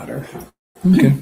water. Okay.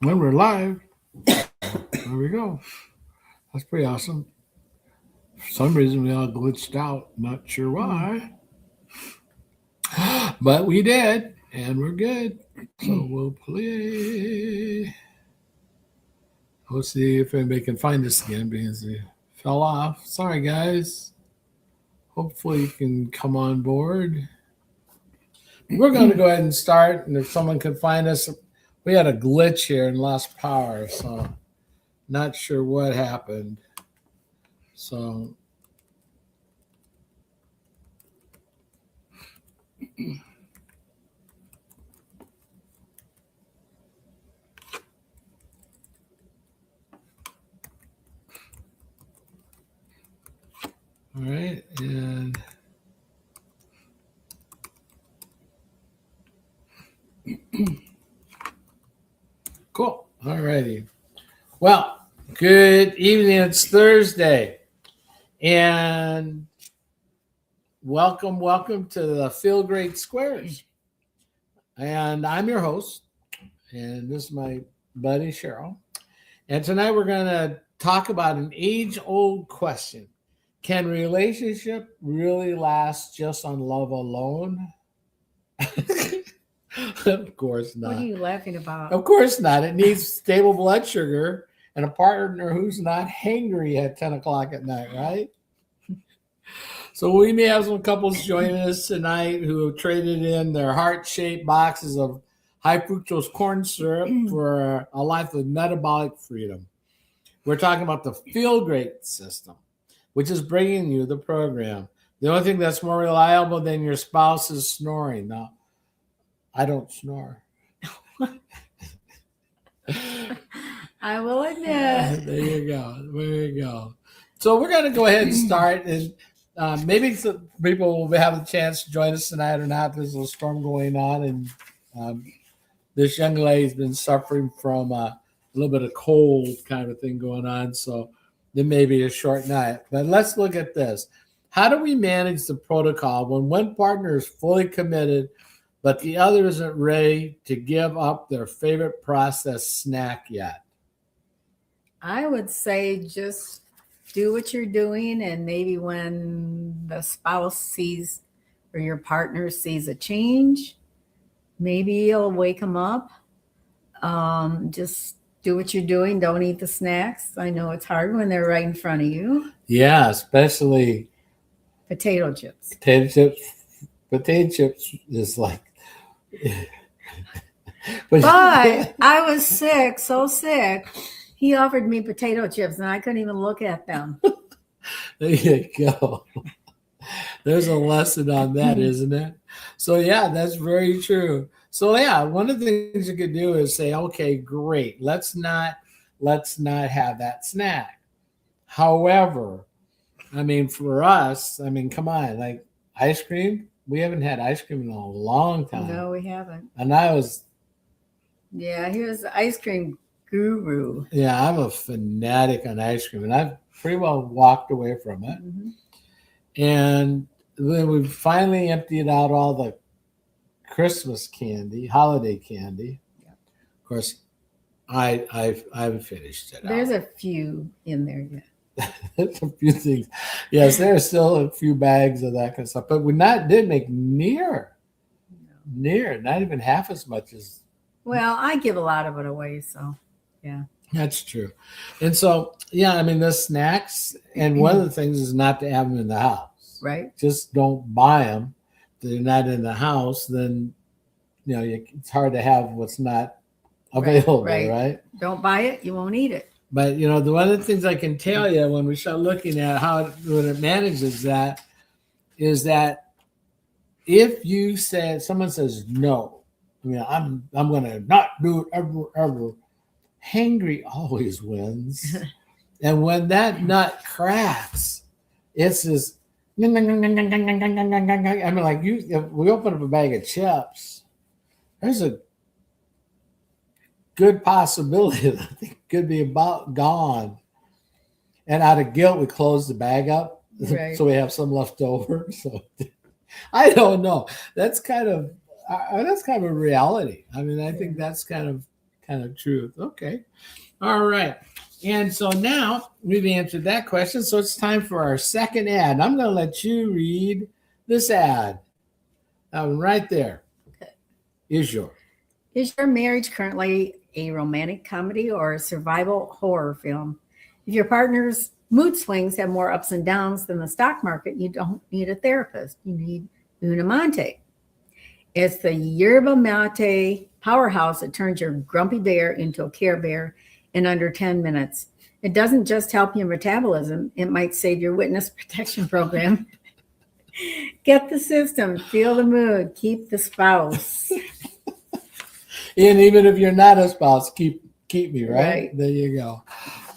Well, we're live. There we go. That's pretty awesome. For some reason, we all glitched out. Not sure why. But we did, and we're good. So we'll play. We'll see if anybody can find us again because we fell off. Sorry, guys. Hopefully, you can come on board. We're going to go ahead and start, and if someone can find us, we had a glitch here and lost power, so not sure what happened. So all right, and cool. All righty. Well, good evening. It's Thursday, and welcome to the Feel Great Squares. And I'm your host, and this is my buddy Cheryl. And tonight we're going to talk about an age-old question. Can relationship really last just on love alone? Of course not. What are you laughing about? Of course not. It needs stable blood sugar and a partner who's not hangry at 10 o'clock at night, right? So we may have some couples joining us tonight who have traded in their heart-shaped boxes of high fructose corn syrup for a life of metabolic freedom. We're talking about the Feel Great system, which is bringing you the program. The only thing that's more reliable than your spouse is snoring. Now, I don't snore. I will admit. There you go. There you go. So we're going to go ahead and start, and maybe some people will have a chance to join us tonight or not. There's a storm going on, and this young lady's been suffering from a little bit of cold kind of thing going on. So it may be a short night. But let's look at this. How do we manage the protocol when one partner is fully committed, but the other isn't ready to give up their favorite processed snack yet? I would say just do what you're doing, and maybe when the spouse sees or your partner sees a change, maybe you'll wake them up. Just do what you're doing. Don't eat the snacks. I know it's hard when they're right in front of you. Yeah, especially Potato chips. potato chips. Potato chips is like. But I was sick, so sick. He offered me potato chips, and I couldn't even look at them. There you go. There's a lesson on that, isn't it? So yeah, that's very true. So yeah, one of the things you could do is say, okay, great. Let's not have that snack. However, I mean, for us, I mean, come on, like ice cream. We haven't had ice cream in a long time. No, we haven't. And I was. Yeah, he was the ice cream guru. Yeah, I'm a fanatic on ice cream, and I've pretty well walked away from it. Mm-hmm. And then we finally emptied out all the Christmas candy, holiday candy. Yeah. Of course, I've finished it. There's a few in there yet. There's a few things. Yes, there are still a few bags of that kind of stuff, but we did make not even half as much as. Well, I give a lot of it away, so yeah. That's true. And so, yeah, I mean, the snacks, and one of the things is not to have them in the house. Right. Just don't buy them. If they're not in the house, then, it's hard to have what's not available, right? Don't buy it, you won't eat it. But, one of the things I can tell you when we start looking at when it manages that is that if someone says no, I'm going to not do it ever. Hangry always wins. And when that nut cracks, it's just, I mean, like if we open up a bag of chips, there's a good possibility that it could be about gone. And out of guilt, we close the bag up. Right. So we have some left over. So I don't know. That's kind of a reality. I mean, I think that's kind of truth. Okay. All right. And so now we've answered that question. So it's time for our second ad. I'm going to let you read this ad. That one right there. Okay. Is your marriage currently a romantic comedy or a survival horror film? If your partner's mood swings have more ups and downs than the stock market, you don't need a therapist. You need Unamante. It's the yerba mate powerhouse that turns your grumpy bear into a Care Bear in under 10 minutes. It doesn't just help your metabolism. It might save your witness protection program. Get the system, feel the mood, keep the spouse. And even if you're not a spouse, keep me, right? Right. There you go.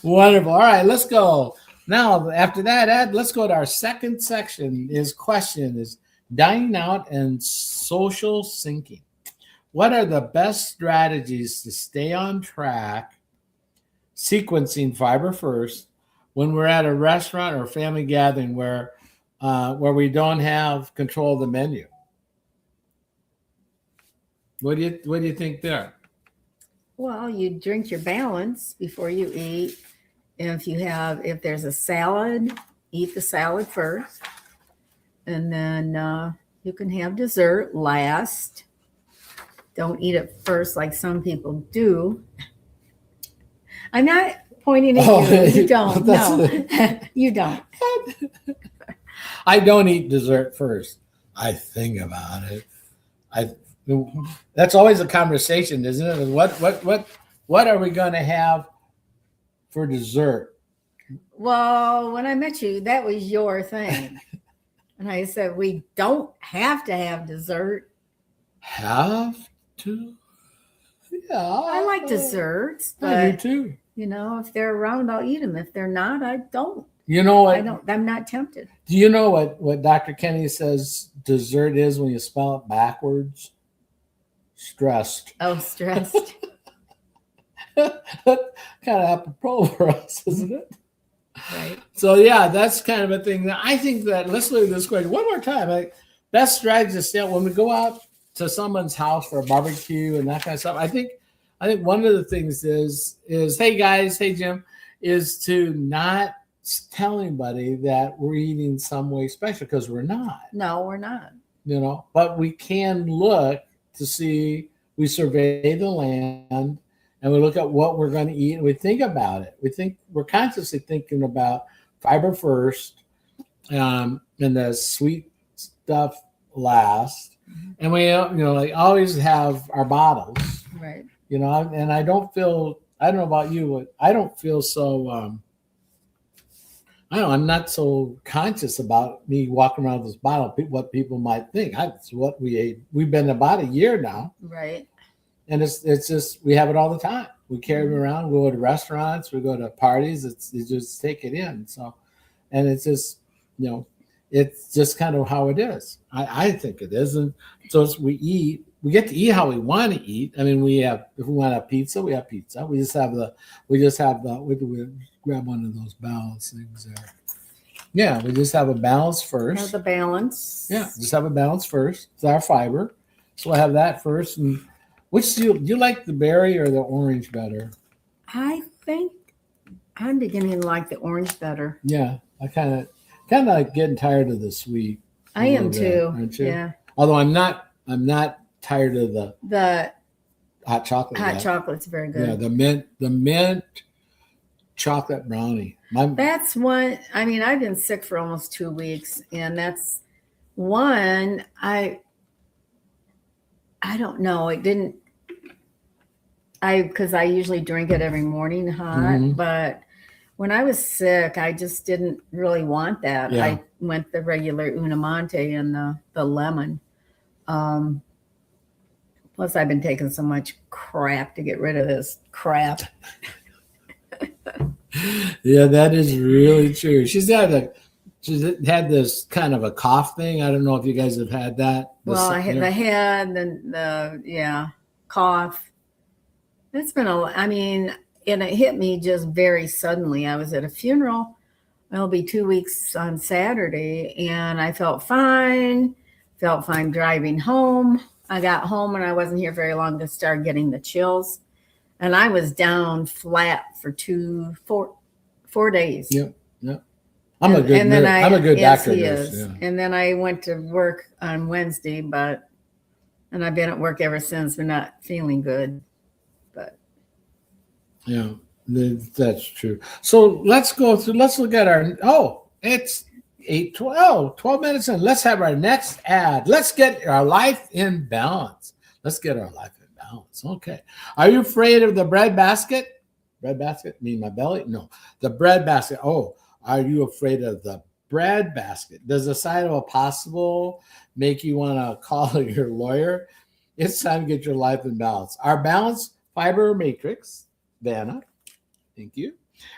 Wonderful. All right, let's go. Now, after that, Ed, let's go to our second section. His question is dining out and social syncing. What are the best strategies to stay on track, sequencing fiber first, when we're at a restaurant or family gathering where we don't have control of the menu? What do you think there? Well, you drink your balance before you eat. If there's a salad, eat the salad first, and then you can have dessert last. Don't eat it first like some people do. I'm not pointing at you. You don't. No, you don't. I don't eat dessert first. I think about it. That's always a conversation, isn't it? What are we going to have for dessert? Well, when I met you, that was your thing. And I said, we don't have to have dessert. Have to? Yeah. I like desserts, but I do too. If they're around, I'll eat them. If they're not, I don't. You know what? I'm not tempted. Do you know what Dr. Kenny says dessert is when you spell it backwards? stressed. Oh, stressed. Kind of apropos for us, isn't it? Right. So yeah, that's kind of a thing. That I think that let's look at this question one more time. Like, best strategy to stay when we go out to someone's house for a barbecue and that kind of stuff. I think one of the things is hey guys, hey Jim, is to not tell anybody that we're eating some way special because we're not. No, we're not. But we can look to see. We survey the land and we look at what we're going to eat and we think about it. We're consciously thinking about fiber first, and the sweet stuff last. And we, like always have our bottles, Right. and I don't know about you, but I don't feel so, I'm not so conscious about me walking around with this bottle, what people might think. It's what we ate. We've been about a year now. Right. And it's just, we have it all the time. We carry them around, we go to restaurants, we go to parties, you just take it in. So, and it's just, it's just kind of how it is. I think it is. And so we get to eat how we want to eat. I mean, if we want to have pizza, we have pizza. We grab one of those balance things there. Yeah, we just have a balance first. Have the balance. Yeah, just have a balance first. It's our fiber. So we'll have that first. And which do you like, the berry or the orange better? I think I'm beginning to like the orange better. Yeah, I kind of getting tired of the sweet. I am too. Aren't you? Yeah. Although I'm not tired of the hot chocolate. Hot chocolate's very good. Yeah, the mint chocolate brownie. That's one. I mean, I've been sick for almost 2 weeks, and that's one. I don't know. It didn't. Because I usually drink it every morning hot, but when I was sick, I just didn't really want that. Yeah. I went the regular Unamonte and the lemon. Plus, I've been taking so much crap to get rid of this crap. Yeah, that is really true. She's had this kind of a cough thing. I don't know if you guys have had that. Well, I had the head and the cough. It's been and it hit me just very suddenly. I was at a funeral. It'll be 2 weeks on Saturday, and I felt fine driving home. I got home and I wasn't here very long to start getting the chills. And I was down flat for 4 days. Yep. I'm a good yes, doctor. He is. Yeah. And then I went to work on Wednesday, and I've been at work ever since, but not feeling good. But yeah, that's true. So let's look at it's 12 minutes in. Let's have our next ad. Let's get our life in balance. Okay. Are you afraid of the bread basket? Bread basket? Mean my belly? No. The bread basket. Oh, are you afraid of the bread basket? Does the sight of a possible make you want to call your lawyer? It's time to get your life in balance. Our balance fiber matrix, Vanna, thank you.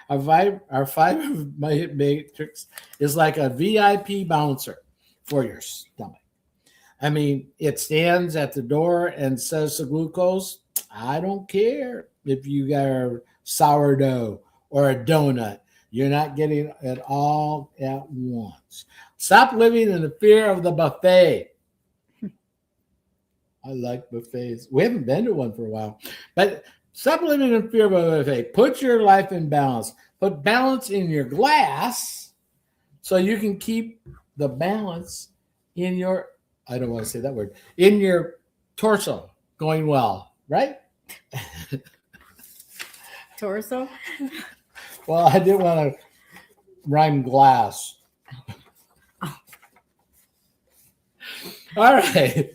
Our fiber matrix is like a VIP bouncer for your stomach. I mean, it stands at the door and says to glucose, I don't care if you got a sourdough or a donut. You're not getting it all at once. Stop living in the fear of the buffet. I like buffets. We haven't been to one for a while. But stop living in fear of a buffet. Put your life in balance. Put balance in your glass so you can keep the balance in your, I don't want to say that word, in your torso going well, right? torso? Well, I didn't want to rhyme glass. All right.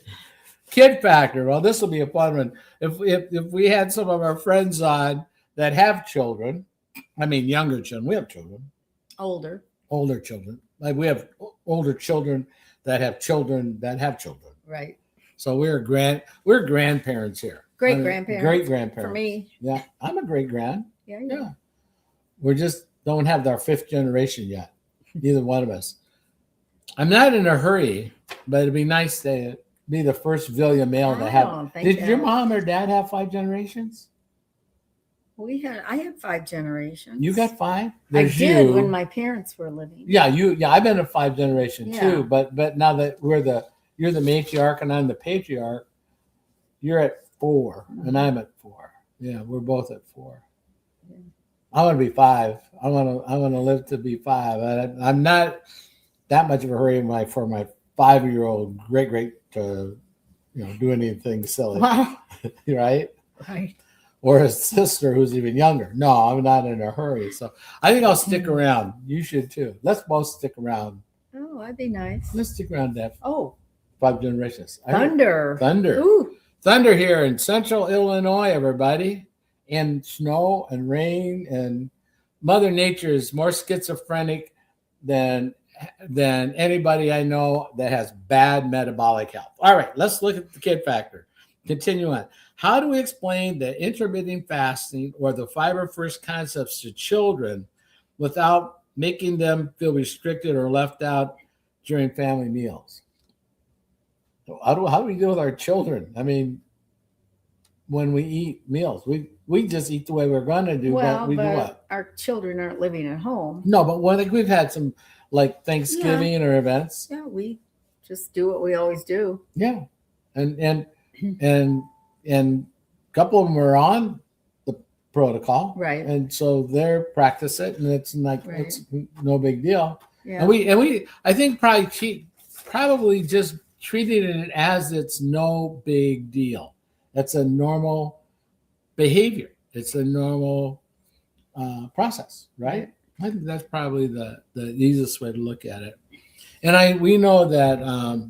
Kid factor. Well, this will be a fun one. If we had some of our friends on that have children, I mean younger children, we have children. Older children. Like we have older children that have children that have children. Right. So we're grandparents here. Great grandparents. Great grandparents. For me. Yeah. I'm a great grand. Yeah. We just don't have our fifth generation yet. Neither one of us. I'm not in a hurry, but it'd be nice to be the first Villia male to have. don't think Did your that- mom or dad have 5 generations? I had 5 generations. You got 5? I There's did you. when my parents were living. Yeah, I've been a 5 generation Yeah. too, but now that you're the matriarch and I'm the patriarch, you're at 4 and I'm at 4. Yeah, we're both at 4. Yeah. I want to be 5. I want to live to be 5. I'm not that much of a hurry for my 5-year-old great to do anything silly, Wow. right? Right. Or a sister who's even younger. No, I'm not in a hurry. So I think I'll stick around. You should too. Let's both stick around. Oh, that'd be nice. Let's stick around that Oh, 5 generations. thunder. Thunder. Ooh. Thunder here in central Illinois, everybody. And snow and rain, and Mother Nature is more schizophrenic than anybody I know that has bad metabolic health. All right, let's look at the kid factor. Continue on. How do we explain the intermittent fasting or the fiber first concepts to children without making them feel restricted or left out during family meals? How do we deal with our children? I mean, when we eat meals, we just eat the way we're going to do, Well, but we do what? our children aren't living at home. No, but we've had some like Thanksgiving or events. Yeah, we just do what we always do. Yeah, and a couple of them are on the protocol, Right. And so they're practice it, and it's like it's no big deal. Yeah. And we I think probably just treating it as it's no big deal. That's a normal behavior. It's a normal process, right? I think that's probably the easiest way to look at it. And we know that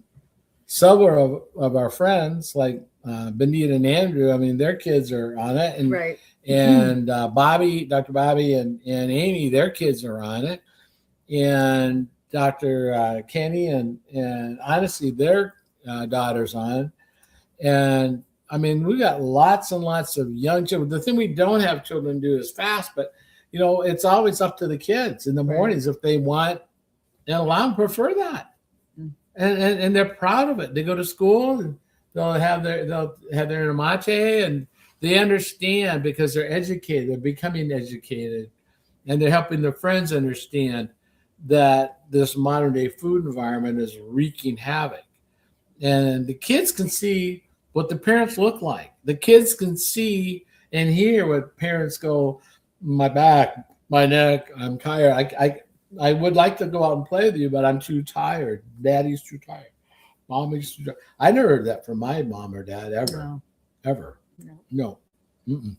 several of our friends, like Benita and Andrew, I mean, their kids are on it, and Right. and Dr. Bobby and Amy, their kids are on it, and Dr. Kenny and honestly, their daughters on, and I mean, we got lots and lots of young children. The thing we don't have children do is fast, but it's always up to the kids in the mornings if they want, and a lot of them prefer that, and they're proud of it. They go to school and they'll have their mate, and they understand because they're educated. They're becoming educated, and they're helping their friends understand that this modern day food environment is wreaking havoc, and the kids can see what the parents look like. The kids can see and hear what parents go, my back, my neck, I'm tired. I would like to go out and play with you, but I'm too tired. Daddy's too tired. Mommy's too tired. I never heard that from my mom or dad ever. No. Ever. No. Mm-mm.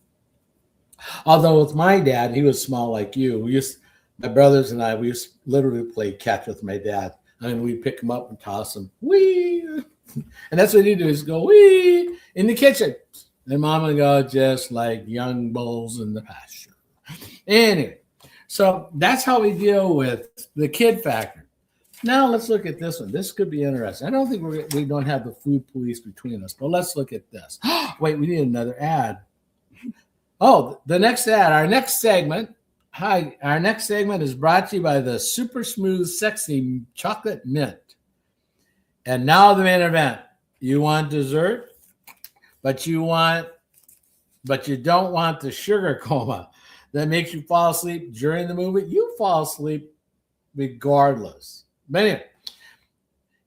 Although with my dad, he was small like you. My brothers and I, we used to literally play catch with my dad. I mean, we'd pick him up and toss him. Wee! And that's what he'd do, is go, wee, in the kitchen. And mom would go, just like young bulls in the pasture. Anyway, so that's how we deal with the kid factor. Now let's look at this one. This could be interesting. I don't think we don't have the food police between us, but let's look at this. Wait, we need another ad. Oh, the next ad, our next segment. Hi, our next segment is brought to you by the super smooth, sexy chocolate mint. And now the main event. You want dessert, but you don't want the sugar coma that makes you fall asleep during the movie. You fall asleep regardless. But anyway,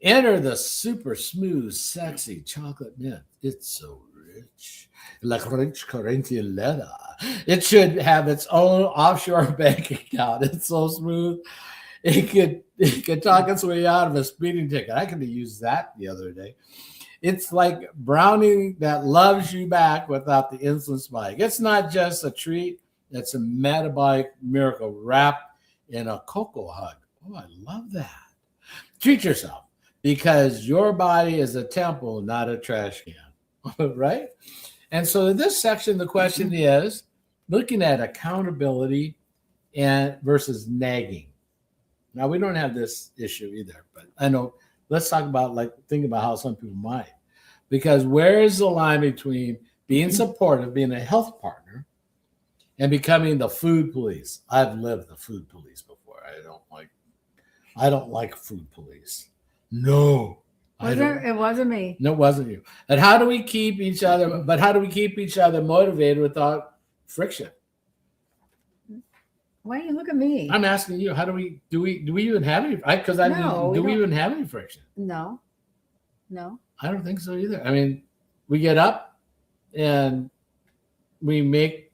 enter the super smooth, sexy chocolate mint. It's so rich, like rich Corinthian leather. It should have its own offshore bank account. It's so smooth. It could talk its way out of a speeding ticket. I could have used that the other day. It's like brownie that loves you back without the insulin spike. It's not just a treat. It's a metabolic miracle wrapped in a cocoa hug. Oh, I love that. Treat yourself, because your body is a temple, not a trash can, right? And so in this section, the question is looking at accountability and versus nagging. Now, we don't have this issue either, but I know, let's talk about, think about how some people might. Because where is the line between being supportive, being a health partner, and becoming the food police? I've lived the food police before. I don't like food police. No, It wasn't me. No, it wasn't you. And how do we keep each other? But how do we keep each other motivated without friction? Why do you look at me? I'm asking you. How do we even have any? Because I No, do we we don't. even have any friction? No. I don't think so either. I mean, we get up and we make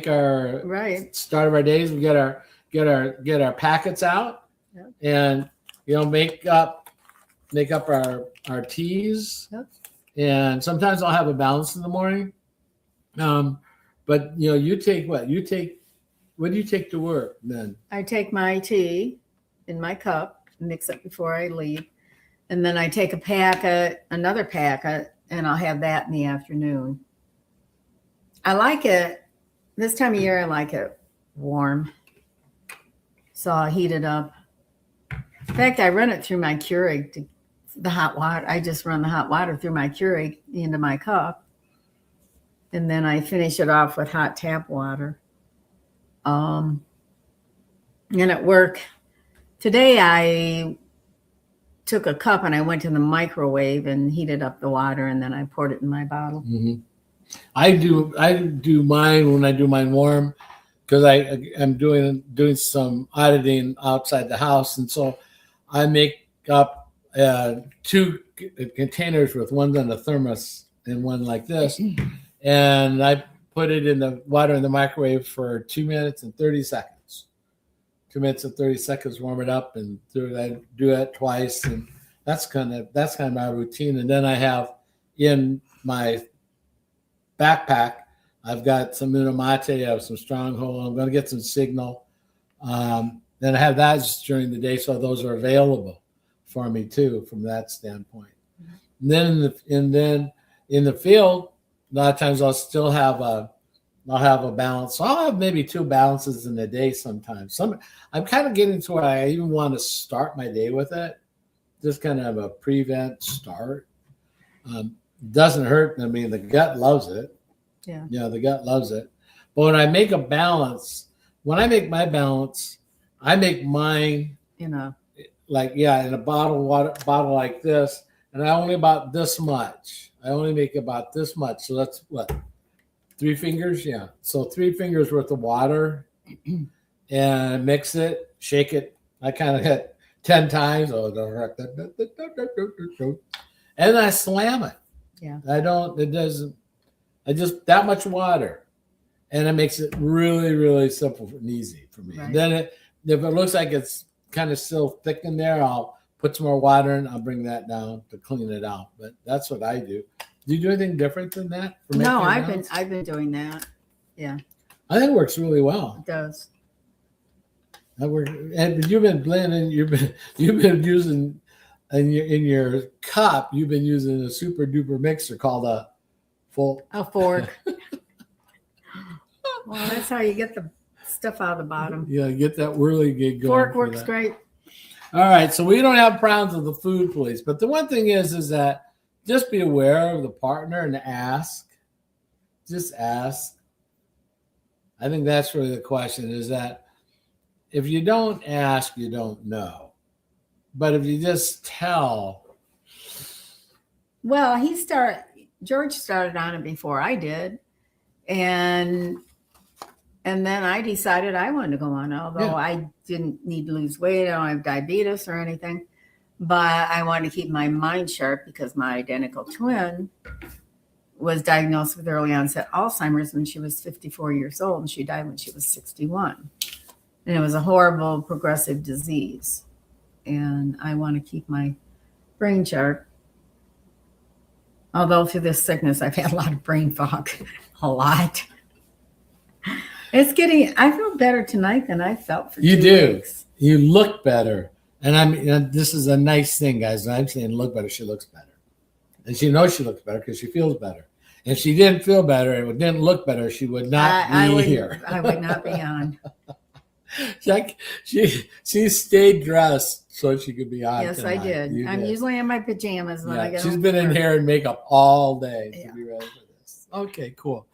our Right. start of our days. We get our packets out, Yep. and make up our teas. Yep. And sometimes I'll have a balance in the morning. But you take what? What do you take to work then? I take my tea in my cup, mix it before I leave, and then I take another packet, and I'll have that in the afternoon. I like it this time of year. I like it warm, so I heat it up. In fact, I run it through my Keurig the hot water. I just run the hot water through my Keurig into my cup, and then I finish it off with hot tap water. And at work today, I took a cup and I went to the microwave and heated up the water, and then I poured it in my bottle. Mm-hmm. I do mine when I do mine warm, because I'm doing some auditing outside the house, and so I make up 2 containers with one on a thermos and one like this, and I put it in the water in the microwave for 2 minutes and 30 seconds. 2 minutes and 30 seconds, warm it up, and I do that twice, and that's kind of my routine. And then I have in my backpack, I've got some Unamate, I have some Stronghold. I'm going to get some Signal. Then I have that just during the day, so those are available for me too from that standpoint. And then in the field, a lot of times I'll still have a balance. So I'll have maybe 2 balances in a day sometimes. I'm kind of getting to where I even want to start my day with it, just kind of a prevent start. Doesn't hurt. I mean, the gut loves it. Yeah. The gut loves it. But when I make a balance, I make mine in a bottle like this, and I only about this much. I only make about this much. So that's what, 3 fingers? Yeah. So 3 fingers worth of water, and mix it, shake it. I kind of hit 10 times. And I slam it. Yeah. I just that much water, and it makes it really, really simple and easy for me. Right. And then if it looks like it's kind of still thick in there, I'll put some more water in. I'll bring that down to clean it out. But that's what I do. Do you do anything different than that? No, I've been doing that. Yeah. I think it works really well. It does. And you've been blending. You've been using in your cup. You've been using a super duper mixer called a fork. Well, that's how you get the stuff out of the bottom. Yeah, get that whirly gig going. Fork works great. All right, so we don't have problems with the food police, but the one thing is that just be aware of the partner and ask. Just ask. I think that's really the question, is that if you don't ask, you don't know. But if you just tell. Well, George started on it before I did. And then I decided I wanted to go on, although I didn't need to lose weight. I don't have diabetes or anything. But I wanted to keep my mind sharp because my identical twin was diagnosed with early onset Alzheimer's when she was 54 years old, and she died when she was 61. And it was a horrible progressive disease. And I want to keep my brain sharp. Although through this sickness, I've had a lot of brain fog, a lot. I feel better tonight than I felt for 2 weeks. You look better. And this is a nice thing, guys. I'm saying look better. She looks better. And she knows she looks better because she feels better. If she didn't feel better and didn't look better, she would not be here. I would not be on. She stayed dressed so she could be on. Yes, tonight. I did. I'm usually in my pajamas when I get home. She's been in hair and makeup all day to be ready for this. Okay, cool.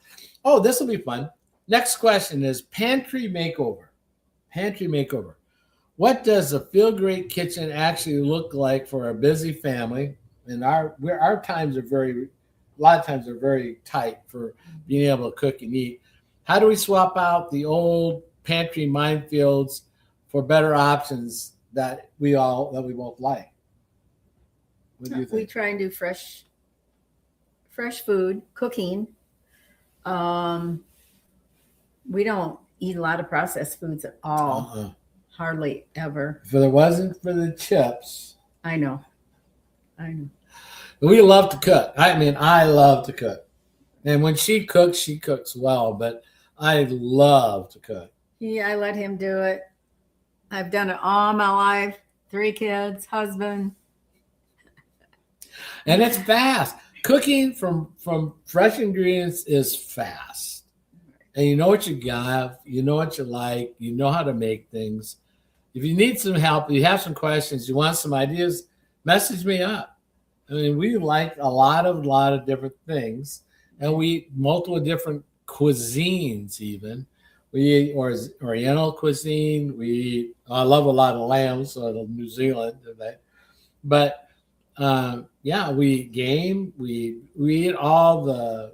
Oh, this will be fun. Next question is pantry makeover. Pantry makeover. What does a feel great kitchen actually look like for a busy family? And our times are a lot of times are very tight for being able to cook and eat. How do we swap out the old pantry minefields for better options that we both like? What do you We think? try and do fresh food, cooking. Um, we don't eat a lot of processed foods at all. Uh-uh. Hardly ever. If it wasn't for the chips, I know. we love to cook. I mean, I love to cook. And when she cooks well, but I love to cook. Yeah, I let him do it. I've done it all my life. 3 kids, husband. And it's fast. Cooking from fresh ingredients is fast. And you know what you got, you know what you like, you know how to make things. If you need some help, you have some questions, you want some ideas, message me up. I mean, we like a lot of different things, and we eat multiple different cuisines. Even we eat Oriental cuisine. I love a lot of lamb, so New Zealand, but yeah, we eat game. We eat all the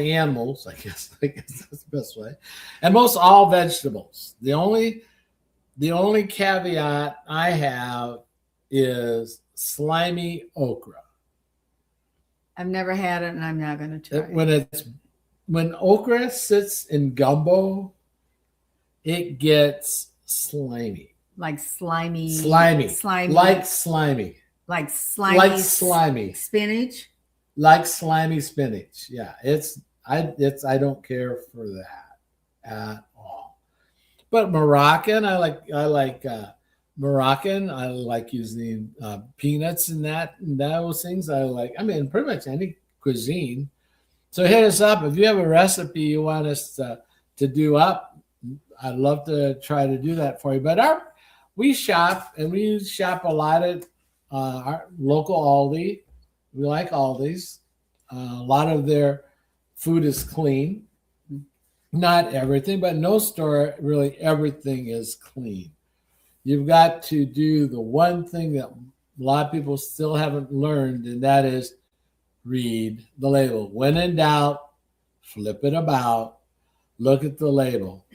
animals. I guess that's the best way, and most all vegetables. The only caveat I have is slimy okra. I've never had it, and I'm not going to try it. When okra sits in gumbo, it gets slimy. Like slimy, Slimy. slimy, Like slimy. like slimy, Like slimy. spinach. Like slimy spinach. Yeah. I don't care for that at all. But Moroccan, I like Moroccan. I like using peanuts in those things. I mean, pretty much any cuisine. So hit us up if you have a recipe you want us to do up. I'd love to try to do that for you. But we shop a lot at our local Aldi. We like Aldi's. A lot of their food is clean. Not everything, but no store really everything is clean. You've got to do the one thing that a lot of people still haven't learned, and that is read the label. When in doubt, flip it about, look at the label.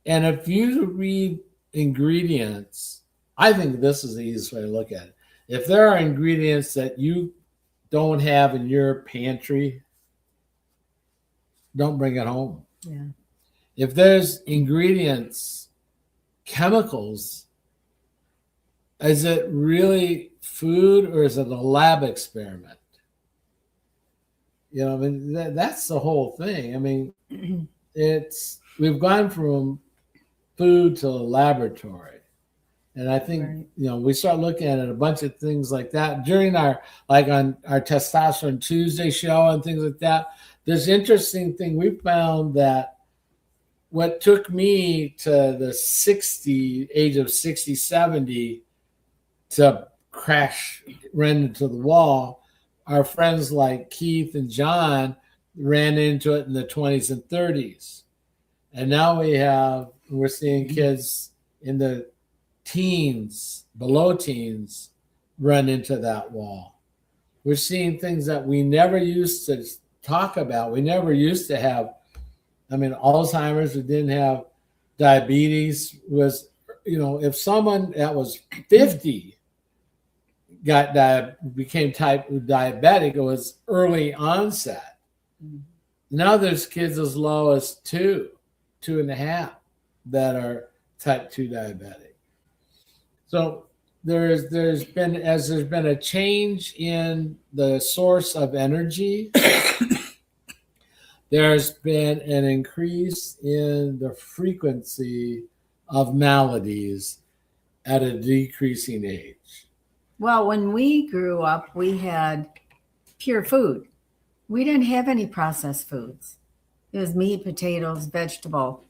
And if you read ingredients, I think this is the easiest way to look at it. If there are ingredients that you don't have in your pantry, don't bring it home. Yeah. If there's ingredients, chemicals, is it really food or is it a lab experiment? I mean, that's the whole thing. I mean, we've gone from food to a laboratory. And I think, right. We start looking at a bunch of things like that during on our Testosterone Tuesday show and things like that. This interesting thing, we found that what took me to the age of 60, 70 to run into the wall, our friends like Keith and John ran into it in the 20s and 30s. And now we're seeing kids in the teens, below teens, run into that wall. We're seeing things that we never used to talk about. We never used to have, Alzheimer's. We didn't have diabetes. Was, if someone that was 50 became diabetic, it was early onset. Mm-hmm. Now there's kids as low as 2.5 that are type 2 diabetic. So there's been a change in the source of energy, there's been an increase in the frequency of maladies at a decreasing age. Well, when we grew up, we had pure food. We didn't have any processed foods. It was meat, potatoes, vegetable,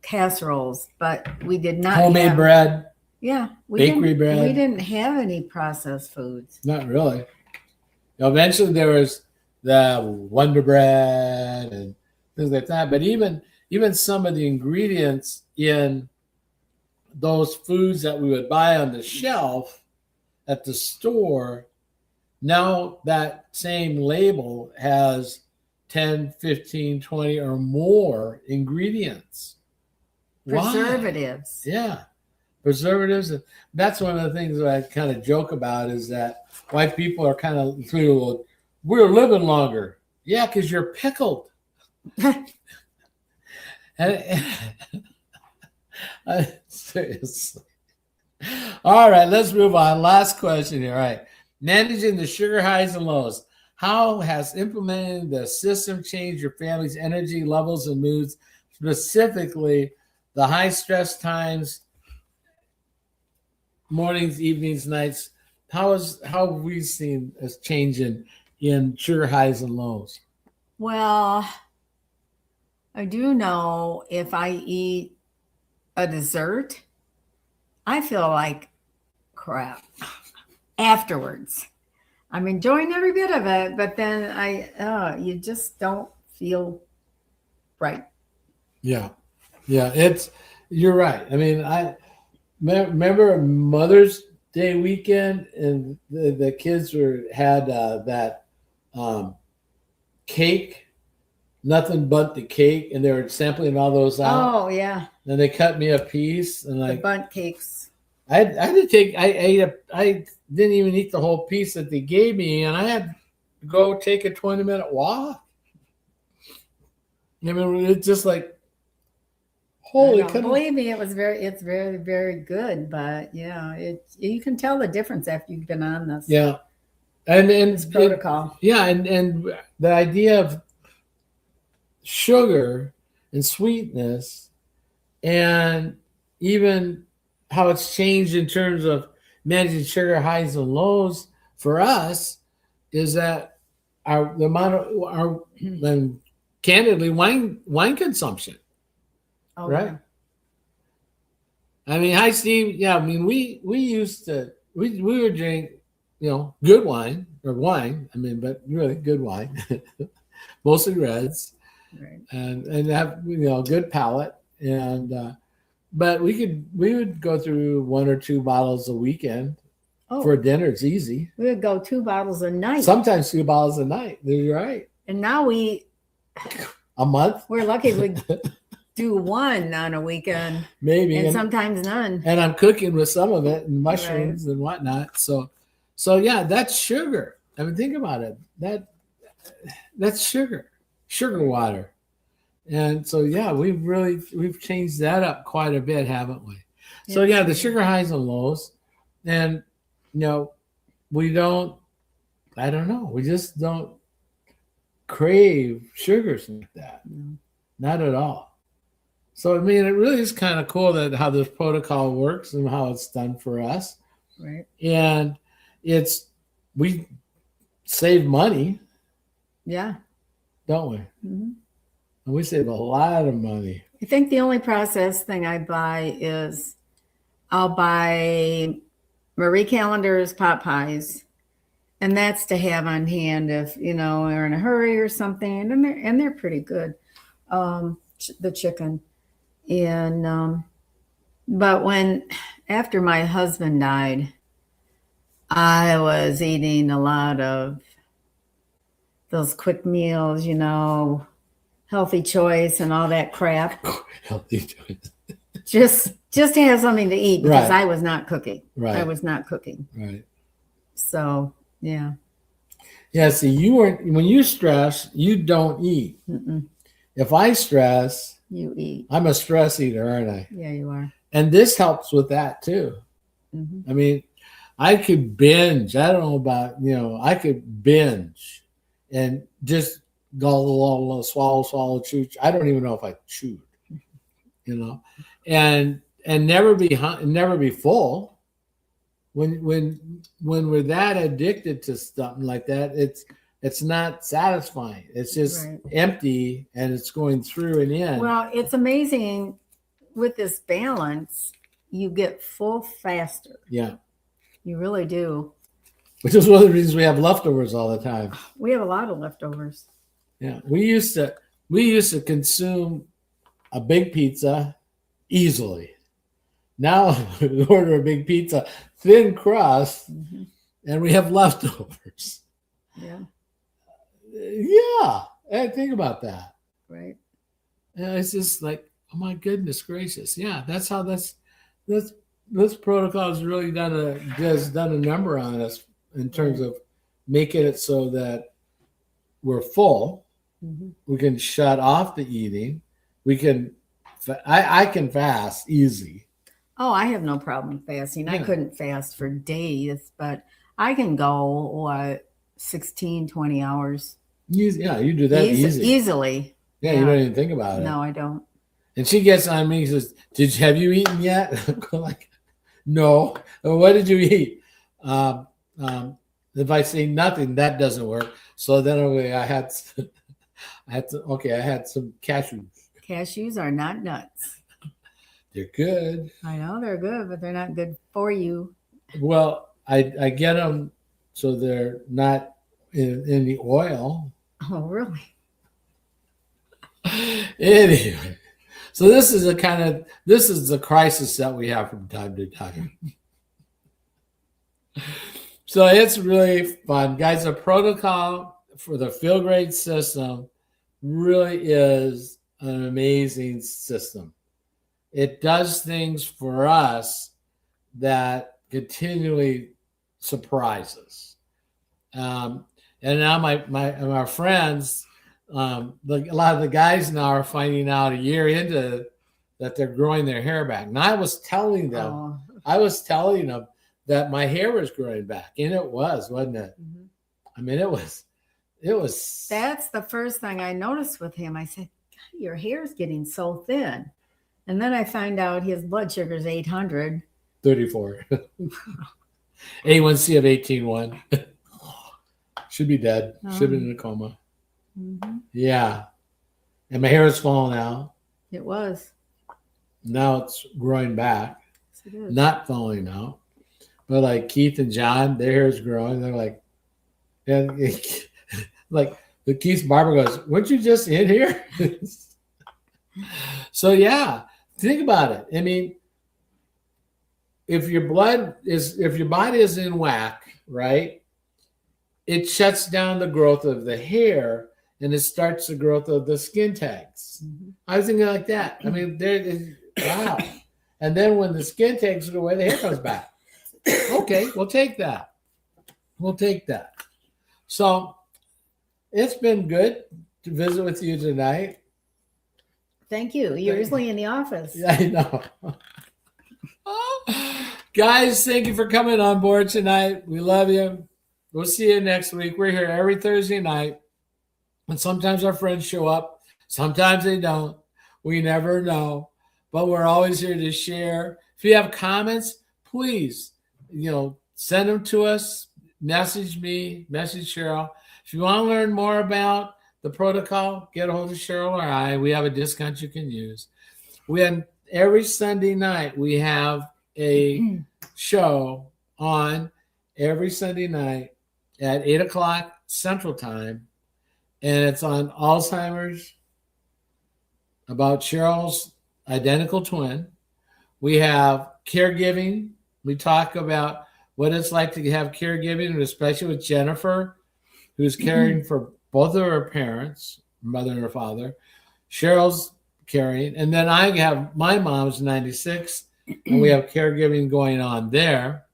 casseroles, but we did not Homemade bread. Yeah. Bakery bread. We didn't have any processed foods. Not really. Eventually there was the Wonder Bread and things like that. But even some of the ingredients in those foods that we would buy on the shelf at the store, now that same label has 10, 15, 20 or more ingredients. Why? Preservatives. Yeah. Preservatives. That's one of the things that I kind of joke about is that why people are kind of, well, we're living longer. Yeah, because you're pickled. And, seriously. All right, let's move on. Last question here. All right. Managing the sugar highs and lows. How has implementing the system changed your family's energy levels and moods, specifically the high stress times, mornings, evenings, nights? How have we seen a change in sugar highs and lows? Well, I do know if I eat a dessert, I feel like crap afterwards. I'm enjoying every bit of it, but then you just don't feel right. Yeah. You're right. I mean, I remember Mother's Day weekend, and the kids had that cake, nothing but the cake, and they were sampling all those out. Oh yeah. And they cut me a piece, and the bundt cakes. I didn't even eat the whole piece that they gave me, and I had to go take a 20-minute walk. I mean, it's just like, holy cow. Believe me, it's very, very good. But yeah, you can tell the difference after you've been on this. Yeah. And this protocol. And the idea of sugar and sweetness, and even how it's changed in terms of managing sugar highs and lows for us, is that the amount of our candidly wine consumption. Oh, right. Yeah. I mean, hi Steve. Yeah, I mean we used to we would drink, good wine or wine. I mean, but really good wine, mostly reds, right. and have good palate, and but we would go through 1 or 2 bottles a weekend. For dinner. It's easy. We would go 2 bottles a night. Sometimes 2 bottles a night. You're right. And now a month. We're lucky we do 1 on a weekend, maybe, and sometimes none. And I'm cooking with some of it, and mushrooms and whatnot. So yeah, that's sugar. I mean, think about it. That's sugar water. And so yeah, we've changed that up quite a bit, haven't we? Yes. So yeah, the sugar highs and lows, and we don't. I don't know. We just don't crave sugars like that. No. Not at all. So, I mean, it really is kind of cool that how this protocol works and how it's done for us. Right. And we save money. Yeah. Don't we? Mm-hmm. And we save a lot of money. I think the only processed thing I buy is I'll buy Marie Callender's pot pies. And that's to have on hand if, we're in a hurry or something. And they're pretty good. The chicken. And but after my husband died, I was eating a lot of those quick meals, Healthy Choice and all that crap. Healthy Choice. just to have something to eat, because right. I was not cooking. Right. I was not cooking. Right. So yeah. Yeah. See, when you stress, you don't eat. Mm-mm. If I stress, you eat. I'm a stress eater, aren't I? Yeah, you are. And this helps with that too. Mm-hmm. I mean, I could binge. I don't know about, I could binge and just go swallow, chew. I don't even know if I chewed, and never be full. When we're that addicted to something like that, it's not satisfying. It's just empty, and it's going through and in. Well, it's amazing with this balance, you get full faster. Yeah. You really do. Which is one of the reasons we have leftovers all the time. We have a lot of leftovers. Yeah. We used to consume a big pizza easily. Now we order a big pizza, thin crust, Mhm. and we have leftovers. Yeah, Yeah, and think about that. right. And it's just like, oh my goodness gracious. Yeah, that's how this this protocol has really done a number on us in terms Right. of making it so that we're full. Mhm. We can shut off the eating. We can I can fast easy. Oh, I have no problem fasting. I Yeah. couldn't fast for days, but I can go, what, 16, 20 hours Easy. Yeah, you do that easy. easily. Yeah, you don't even think about it. No, I don't. And she gets on me and says, have you eaten yet? I'm like, no. What did you eat? Um, if I say nothing, that doesn't work. So then I had some cashews. Cashews are not nuts. They're good. I know they're good, but they're not good for you. Well, I get them so they're not in the oil. Oh, really? Anyway, so this is the crisis that we have from time to time. So it's really fun, guys. The protocol for the field grade system really is an amazing system. It does things for us that continually surprise us. And now my friends, a lot of the guys now are finding out a year into that they're growing their hair back. And I was telling them that my hair was growing back, and it was, wasn't it? Mhm. I mean, it was. That's the first thing I noticed with him. I said, God, your hair's getting so thin. And then I find out his blood sugar is 800. 34. A1C of 18.1. Should be dead. Should have been in a coma. Mm-hmm. Yeah. And my hair is falling out. It was. Now it's growing back. Yes, it is. Not falling out. But like Keith and John, their hair is growing. They're like, and like the Keith's barber goes, weren't you just in here? So yeah, think about it. I mean, if your body is in whack, right, it shuts down the growth of the hair and it starts the growth of the skin tags. Mhm. I was thinking like that. I mean, there is wow. And then when the skin tags it away, the hair comes back. Okay, we'll take that. We'll take that. So it's been good to visit with you tonight. Thank you. You're usually in the office. Yeah, I know. Guys, thank you for coming on board tonight. We love you. We'll see you next week. We're here every Thursday night. And sometimes our friends show up. Sometimes they don't. We never know. But we're always here to share. If you have comments, please, send them to us. Message me. Message Cheryl. If you want to learn more about the protocol, get a hold of Cheryl or I. We have a discount you can use. Every Sunday night, we have a show on every Sunday night at 8 o'clock Central Time. And it's on Alzheimer's, about Cheryl's identical twin. We have caregiving. We talk about what it's like to have caregiving, especially with Jennifer, who's caring for both of her parents, her mother and her father. Cheryl's caring. And then I have my mom's 96, and we have caregiving going on there.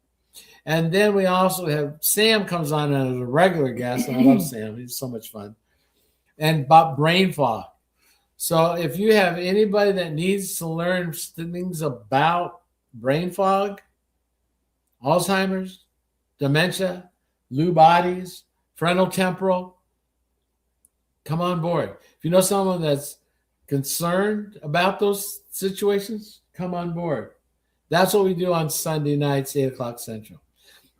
And then we also have Sam comes on as a regular guest. And I love Sam. He's so much fun. And about brain fog. So if you have anybody that needs to learn things about brain fog, Alzheimer's, dementia, Lewy bodies, frontotemporal, come on board. If you know someone that's concerned about those situations, come on board. That's what we do on Sunday nights, 8 o'clock Central.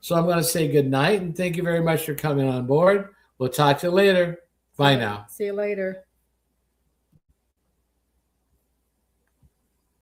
So I'm going to say good night and thank you very much for coming on board. We'll talk to you later. Bye now. See you later.